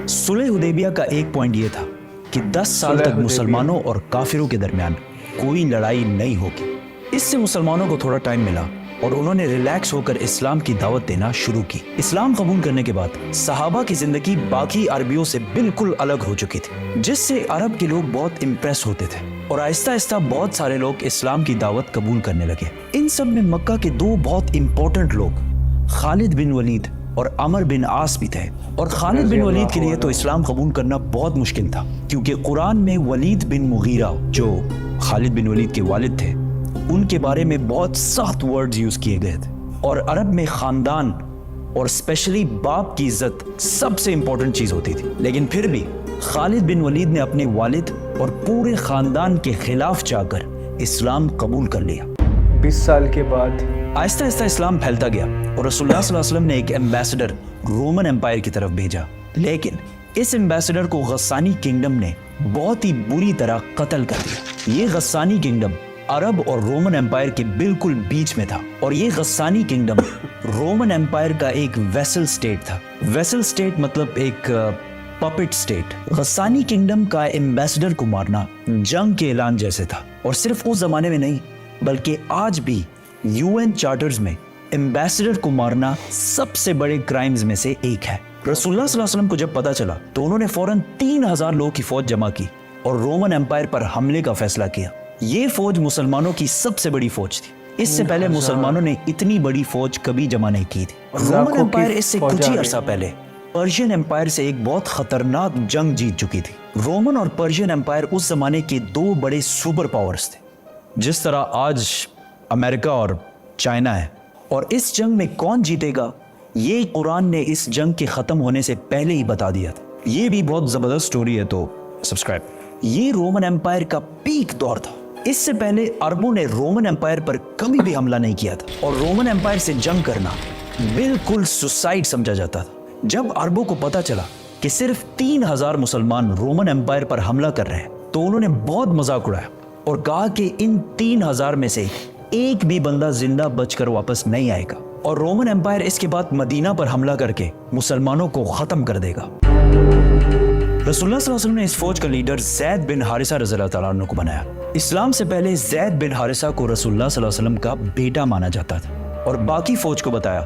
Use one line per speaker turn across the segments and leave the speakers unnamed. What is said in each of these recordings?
सुलह हुदैबिया का एक पॉइंट ये था कि 10 साल तक मुसलमानों और काफिरों के दरमियान कोई लड़ाई नहीं होगी। इससे मुसलमानों को थोड़ा टाइम मिला और उन्होंने रिलैक्स होकर इस्लाम की दावत देना शुरू की। इस्लाम कबूल करने के बाद सहाबा की जिंदगी बाकी अरबियों से बिल्कुल अलग हो चुकी थी, जिससे अरब के लोग बहुत इम्प्रेस होते थे और आहिस्ता आहिस्ता बहुत सारे लोग इस्लाम की दावत कबूल करने लगे। इन सब में मक्का के दो बहुत इंपॉर्टेंट लोग खालिद बिन वलीद और अमर बिन आस भी थे। और खालिद बिन वलीद के लिए तो इस्लाम कबूल करना बहुत मुश्किल था, क्योंकि कुरान में वलीद बिन मुगीरा, जो खालिद बिन वलीद के वालिद थे, उनके बारे में बहुत सख्त वर्ड्स यूज किए गए थे। और अरब में खानदान और स्पेशली बाप की इज्जत सबसे इंपॉर्टेंट चीज होती थी। लेकिन फिर भी खालिद बिन वलीद ने अपने वालिद और पूरे खानदान के खिलाफ जाकर इस्लाम कबूल कर लिया।
20 साल के बाद
आहिस्ता आहिस्ता इस्लाम फैलता गया और रसूलुल्लाह सल्लल्लाहु अलैहि वसल्लम ने एक एम्बेसडर रोमन एम्पायर की तरफ भेजा। लेकिन इस एम्बेसडर को गस्सानी किंगडम ने बहुत ही बुरी तरह कत्ल कर दिया। ये गस्सानी किंगडम अरब और रोमन एम्पायर के बिल्कुल बीच में था और ये गस्सानी किंगडम रोमन एम्पायर का एक वेसल स्टेट था। वेसल स्टेट मतलब एक पपेट स्टेट। गस्सानी किंगडम का एम्बेसडर को मारना जंग के ऐलान जैसे था। और सिर्फ उस जमाने में नहीं, बल्कि आज भी यूएन चार्टर्स में एम्बेसडर को मारना सबसे बड़े क्राइम्स में से एक है। रसूलुल्लाह सल्लल्लाहु अलैहि वसल्लम को जब पता चला तो उन्होंने फौरन 3000 लोगों की फौज जमा की और रोमन एम्पायर पर हमले का फैसला किया। ये फौज मुसलमानों की सबसे बड़ी फौज थी। इससे पहले मुसलमानों ने इतनी बड़ी फौज कभी जमा नहीं की थी। रोमन एम्पायर इससे कुछ ही अरसा पहले पर्शियन एम्पायर से एक बहुत खतरनाक जंग जीत चुकी थी। रोमन और पर्शियन एम्पायर उस जमाने के दो बड़े सुपर पावर्स थे, जिस तरह आज अमेरिका और चाइना है। और इस जंग में कौन जीतेगा ये कुरान ने इस जंग के खत्म होने से पहले ही बता दिया था। ये भी बहुत जबरदस्त स्टोरी है, तो सब्सक्राइब। ये रोमन एम्पायर का पीक दौर था। इससे पहले अरबों ने रोमन एम्पायर पर कभी भी हमला नहीं किया था और रोमन एम्पायर से जंग करना बिल्कुल सुसाइड समझा जाता था। जब अरबों को पता चला कि सिर्फ 3000 मुसलमान रोमन एम्पायर पर हमला कर रहे हैं, तो उन्होंने बहुत मजाक उड़ाया और कहा कि इन 3000 में से एक भी बंदा जिंदा बचकर वापस नहीं आएगा और रोमन एम्पायर इसके बाद मदीना पर हमला करके मुसलमानों को खत्म कर देगा। रसूलुल्लाह सल्लल्लाहु अलैहि वसल्लम ने इस फौज का लीडर ज़ैद बिन हारिसा रज़ियल्लाहु तआला अन्हु को बनाया। इस्लाम से पहले ज़ैद बिन हारिसा को रसूलुल्लाह सल्लल्लाहु अलैहि वसल्लम का बेटा माना जाता था और बाकी फौज को बताया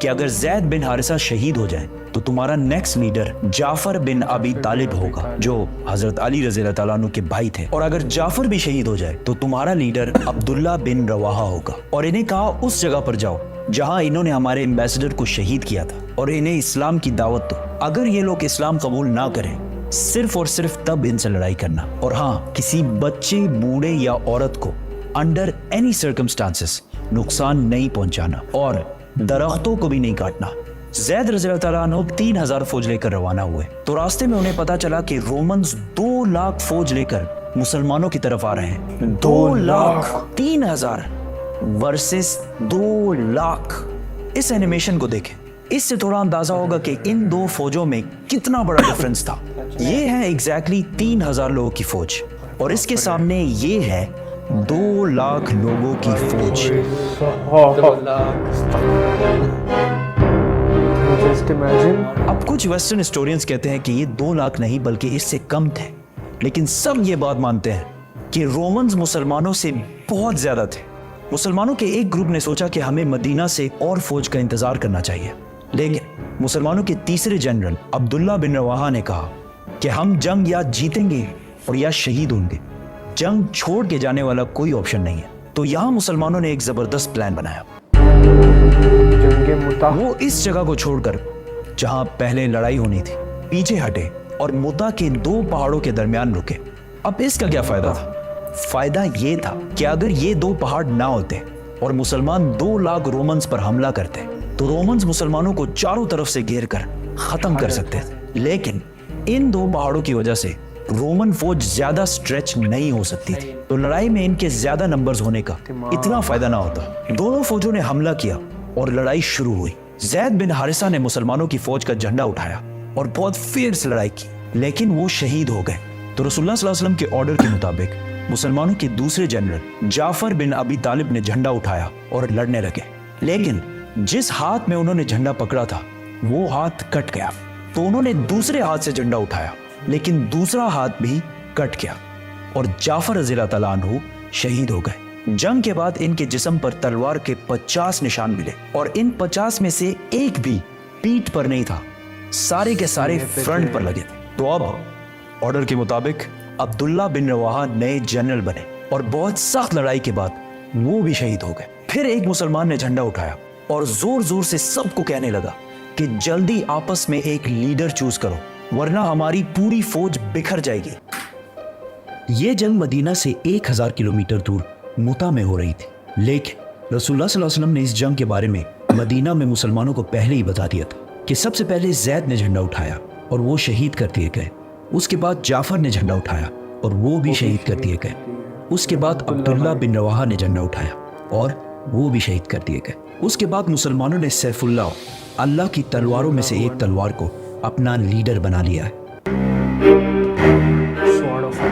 कि अगर ज़ैद बिन हारिसा शहीद हो जाए तो तुम्हारा नेक्स्ट लीडर जाफर बिन अबी तालिब होगा, जो हजरत अली रज़ियल्लाहु तआला अन्हु के भाई थे। और अगर जाफर भी शहीद हो जाए तो तुम्हारा लीडर अब्दुल्ला बिन रवाहा होगा। और इन्हें कहा उस जगह पर जाओ जहां इन्होंने हमारे एम्बेसडर को शहीद किया था और इन्हें इस्लाम की दावत दो। अगर ये लोग इस्लाम कबूल ना करें, सिर्फ और सिर्फ तब इनसे लड़ाई करना। और हाँ, किसी बच्चे, बूढ़े या औरत को अंडर एनी सर्कमस्टांसेस नुकसान नहीं पहुंचाना और दरख्तों को भी नहीं काटना। ज़ैद रज़ियल्लाहु तआला अन्हु 3000 फौज लेकर रवाना हुए तो रास्ते में उन्हें पता चला कि रोमन्स 2 लाख फौज लेकर मुसलमानों की तरफ आ रहे हैं। 2 लाख 3000 वर्सेस 2 लाख। इस एनिमेशन को देखें, इससे थोड़ा अंदाजा होगा कि इन दो फौजों में कितना बड़ा डिफरेंस था। ये है एग्जैक्टली 3000 लोगों की फौज और इसके सामने ये है 2 लाख लोगों की फौज।
Just imagine.
अब कुछ वेस्टर्न हिस्टोरियंस कहते हैं कि ये 2 लाख नहीं बल्कि इससे कम थे, लेकिन सब ये बात मानते हैं कि रोमन्स मुसलमानों से बहुत ज्यादा थे। मुसलमानों के एक ग्रुप ने सोचा कि हमें मदीना से और फौज का इंतजार करना चाहिए, लेकिन मुसलमानों के तीसरे जनरल अब्दुल्ला बिन रवाहा ने कहा कि हम जंग या जीतेंगे और या शहीद होंगे, जंग छोड़ के जाने वाला कोई ऑप्शन नहीं है। तो यहाँ मुसलमानों ने एक जबरदस्त प्लान बनाया। वो इस जगह को छोड़कर जहां पहले लड़ाई होनी थी पीछे हटे और मुता के 2 पहाड़ों के दरमियान रुके। अब इसका क्या फायदा था? फायदा ये था कि अगर ये 2 पहाड़ ना होते और मुसलमान 2 लाख रोमन्स पर हमला करते तो रोमन्स मुसलमानों को चारों तरफ से घेर कर खत्म कर सकते थे। लेकिन इन 2 पहाड़ों की वजह से रोमन फौज ज्यादा स्ट्रेच नहीं हो सकती थी, तो लड़ाई में इनके ज्यादा नंबर्स होने का इतना फायदा ना होता। दोनों फौजों ने हमला किया और लड़ाई शुरू हुई। ज़ैद बिन हारिसा ने मुसलमानों की फौज का झंडा उठाया और बहुत फियर्स लड़ाई की, लेकिन वो शहीद हो गए। तो रसूलुल्लाह सल्लल्लाहु अलैहि वसल्लम के ऑर्डर के मुताबिक मुसलमानों के दूसरे जनरल जाफर बिन अबी तालिब ने झंडा उठाया और लड़ने लगे। लेकिन जिस हाथ में उन्होंने झंडा पकड़ा था वो हाथ कट गया। तो उन्होंने दूसरे हाथ से झंडा उठाया, लेकिन दूसरा हाथ भी कट गया और जाफर रज़ी अल्लाह तआला अन्हु शहीद हो गए। जंग के बाद इनके जिस्म पर तलवार के 50 निशान मिले और इन 50 में से एक भी पीठ पर नहीं था, सारे के सारे फ्रंट पर लगे थे। तो अब ऑर्डर के मुताबिक अब्दुल्ला बिन रवाहा नए जनरल बने और बहुत सख्त लड़ाई के बाद वो भी शहीद हो गए। फिर एक मुसलमान ने झंडा उठाया और जोर जोर से सबको कहने लगा कि जल्दी आपस में एक लीडर चूज करो, वरना हमारी पूरी फौज बिखर जाएगी। ये जंग मदीना से 1000 किलोमीटर दूर मुता में हो रही थी, लेकिन रसूलुल्लाह सल्लल्लाहु अलैहि वसल्लम ने इस जंग के बारे में मदीना में मुसलमानों को पहले ही बता दिया था कि सबसे पहले जैद ने झंडा उठाया और वो शहीद कर दिए गए। उसके बाद जाफर ने झंडा उठाया और वो भी शहीद कर दिए गए। उसके बाद अब्दुल्ला बिन रवाहा ने झंडा उठाया और वो भी शहीद कर दिए गए। उसके बाद मुसलमानों ने सैफुल्लाह, अल्लाह की तलवारों में से एक तलवार को अपना लीडर बना लिया है।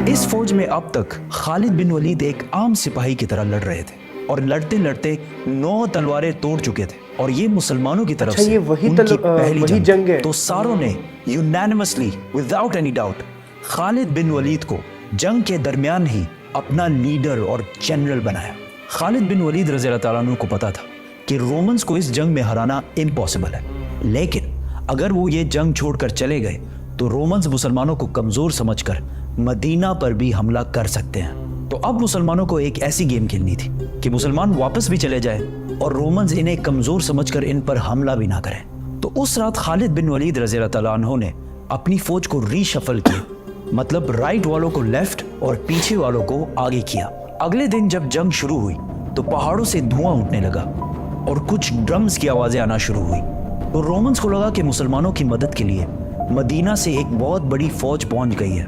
इस फौज में अब तक खालिद बिन वलीद एक आम सिपाही की तरह लड़ रहे थे और लड़ते लड़ते 9 तलवारें तोड़ चुके थे और ये मुसलमानों की तरफ से उनकी पहली जंग है। तो सारों ने unanimously without any doubt Khalid bin Walid को जंग के दरमियान ही अपना लीडर और जनरल बनाया। खालिद बिन वलीद रज़ी अल्लाह तआला अन्हु को पता था कि रोमन्स को इस जंग में हराना इम्पॉसिबल है, लेकिन अगर वो ये जंग छोड़कर चले गए तो रोमन्स मुसलमानों को कमजोर समझकर मदीना पर भी हमला कर सकते हैं। तो अब मुसलमानों को एक ऐसी गेम खेलनी थी कि मुसलमान वापस भी चले जाए और रोमन्स इन्हें कमजोर समझकर इन पर हमला भी ना करें। तो उस रात खालिद बिन वलीद रज़ी अल्लाह तआला अन्हु ने अपनी फौज को रीशफल किया, मतलब राइट वालों को लेफ्ट और पीछे वालों को आगे किया। अगले दिन जब जंग शुरू हुई तो पहाड़ों से धुआं उठने लगा और कुछ ड्रम्स की आवाजें आना शुरू हुई। तो रोमन्स को लगा कि मुसलमानों की मदद के लिए मदीना से एक बहुत बड़ी फौज पहुंच गई है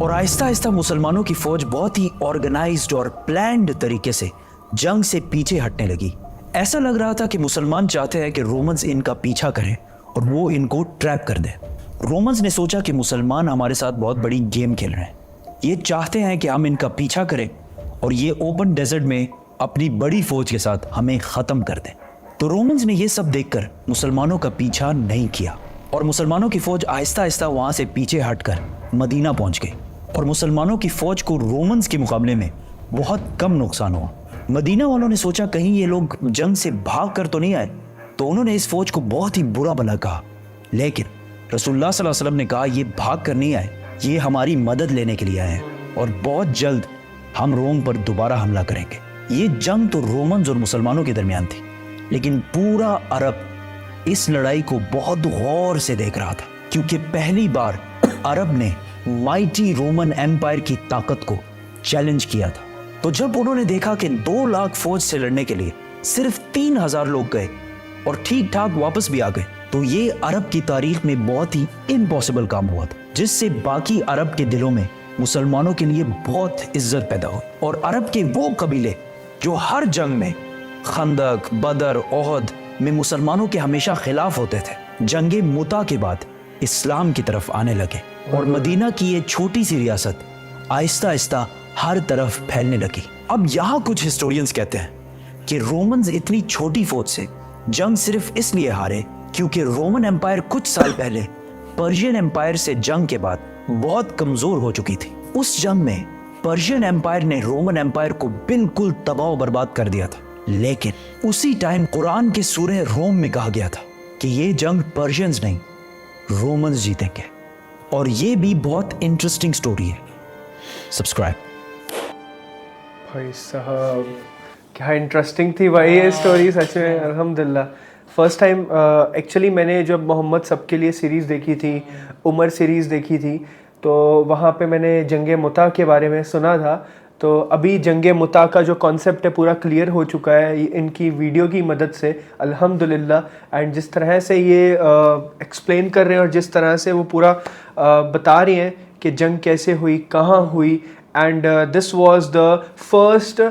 और आहिस्ता आहिस्ता मुसलमानों की फौज बहुत ही ऑर्गेनाइज्ड और प्लान्ड तरीके से जंग से पीछे हटने लगी। ऐसा लग रहा था कि मुसलमान चाहते हैं कि रोमन्स इनका पीछा करें और वो इनको ट्रैप कर दें। रोमन्स ने सोचा कि मुसलमान हमारे साथ बहुत बड़ी गेम खेल रहे हैं, ये चाहते हैं कि हम इनका पीछा करें और ये ओपन डेजर्ट में अपनी बड़ी फौज के साथ हमें ख़त्म कर दें। तो रोमन्स ने ये सब देखकर मुसलमानों का पीछा नहीं किया और मुसलमानों की फौज आहिस्ता आहिस्ता वहाँ से पीछे हटकर मदीना पहुँच गई और मुसलमानों की फौज को रोमन्स के मुकाबले में बहुत कम नुकसान हुआ। मदीना वालों ने सोचा कहीं ये लोग जंग से भाग कर तो नहीं आए, तो उन्होंने इस फौज को बहुत ही बुरा भला कहा, लेकिन रसूलुल्लाह सल्लल्लाहु अलैहि वसल्लम ने कहा ये भाग कर नहीं आए, ये हमारी मदद लेने के लिए आए हैं और बहुत जल्द हम रोम पर दोबारा हमला करेंगे। ये जंग तो रोमन्स और मुसलमानों के दरमियान थी, लेकिन पूरा अरब इस लड़ाई को बहुत गौर से देख रहा था, क्योंकि पहली बार अरब ने माइटी रोमन एम्पायर की ताकत को चैलेंज किया था। तो जब उन्होंने देखा कि 2 लाख फौज से लड़ने के लिए सिर्फ 3000 लोग गए और ठीक ठाक वापस भी आ गए, तो ये अरब की तारीख में बहुत ही इम्पॉसिबल काम हुआ था, जिससे बाकी अरब के दिलों में मुसलमानों के लिए बहुत इज्जत पैदा हुई। और अरब के वो कबीले जो हर जंग में खंदक, बदर, ओहद में मुसलमानों के हमेशा खिलाफ होते थे, जंगे मुता के बाद इस्लाम की तरफ आने लगे और मदीना की ये छोटी सी रियासत आहिस्ता आहिस्ता हर तरफ फैलने लगी। अब यहाँ कुछ हिस्टोरियंस कहते हैं कि रोमन्स इतनी छोटी फौज से जंग सिर्फ इसलिए हारे क्योंकि रोमन एम्पायर कुछ साल पहले पर्शियन एम्पायर से जंग के बाद बहुत कमजोर हो चुकी थी। उस जंग में पर्शियन एम्पायर ने रोमन एम्पायर को बिल्कुल तबाह बर्बाद कर दिया था, लेकिन उसी टाइम कुरान के सूरह रोम में कहा गया था कि ये जंग पर्शियंस नहीं रोमन्स जीतेंगे। और ये भी बहुत इंटरेस्टिंग स्टोरी है। सब्सक्राइब।
भाई साहब क्या इंटरेस्टिंग थी भाई ये स्टोरी, सच में अल्हम्दुलिल्लाह। फर्स्ट टाइम एक्चुअली मैंने जब मोहम्मद सबके लिए सीरीज़ देखी थी, उमर सीरीज़ देखी थी, तो वहाँ पे मैंने जंगे मुता के बारे में सुना था। तो अभी जंगे मुता का जो कॉन्सेप्ट है पूरा क्लियर हो चुका है इनकी वीडियो की मदद से अल्हम्दुलिल्लाह। एंड जिस तरह से ये एक्सप्लेन कर रहे हैं और जिस तरह से वो पूरा बता रहे हैं कि जंग कैसे हुई, कहाँ हुई, and this was the first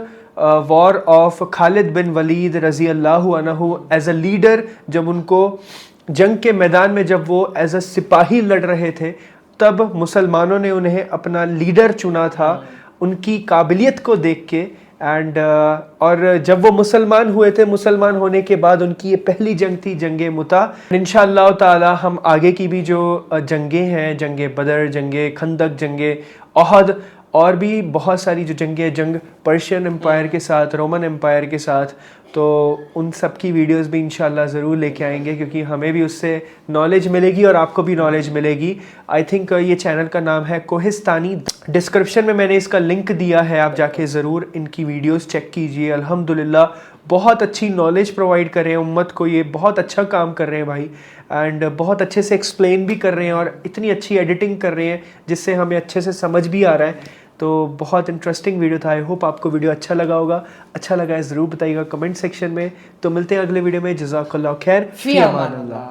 war of Khalid bin Walid रज़ी अल्लाहु अन्हु एज अ लीडर। जब उनको जंग के मैदान में जब वो एज अ सिपाही लड़ रहे थे, तब मुसलमानों ने उन्हें अपना लीडर चुना था उनकी काबिलियत को देख के एंड और जब वो मुसलमान हुए थे, मुसलमान होने के बाद उनकी ये पहली जंग थी, जंगे मुता। इंशाअल्लाह ताला हम आगे की भी जो जंगें हैं, जंगे बदर, जंगे खंदक, जंगे ओहद और भी बहुत सारी जो जंगें, जंग पर्शियन एम्पायर के साथ, रोमन एम्पायर के साथ, तो उन सब की वीडियोस भी इंशाल्लाह ज़रूर लेके आएंगे, क्योंकि हमें भी उससे नॉलेज मिलेगी और आपको भी नॉलेज मिलेगी। आई थिंक ये चैनल का नाम है कोहिस्तानी। डिस्क्रिप्शन में मैंने इसका लिंक दिया है, आप जाके ज़रूर इनकी वीडियोस चेक कीजिए। अल्हम्दुलिल्लाह बहुत अच्छी नॉलेज प्रोवाइड कर रहे हैं उम्मत को, ये बहुत अच्छा काम कर रहे हैं भाई, एंड बहुत अच्छे से एक्सप्लेन भी कर रहे हैं और इतनी अच्छी एडिटिंग कर रहे हैं जिससे हमें अच्छे से समझ भी आ रहा है। तो बहुत इंटरेस्टिंग वीडियो था। आई होप आपको वीडियो अच्छा लगा होगा। अच्छा लगा है ज़रूर बताइएगा कमेंट सेक्शन में। तो मिलते हैं अगले वीडियो में। जज़ाकल्लाह खैर, फ़ी अमान अल्लाह।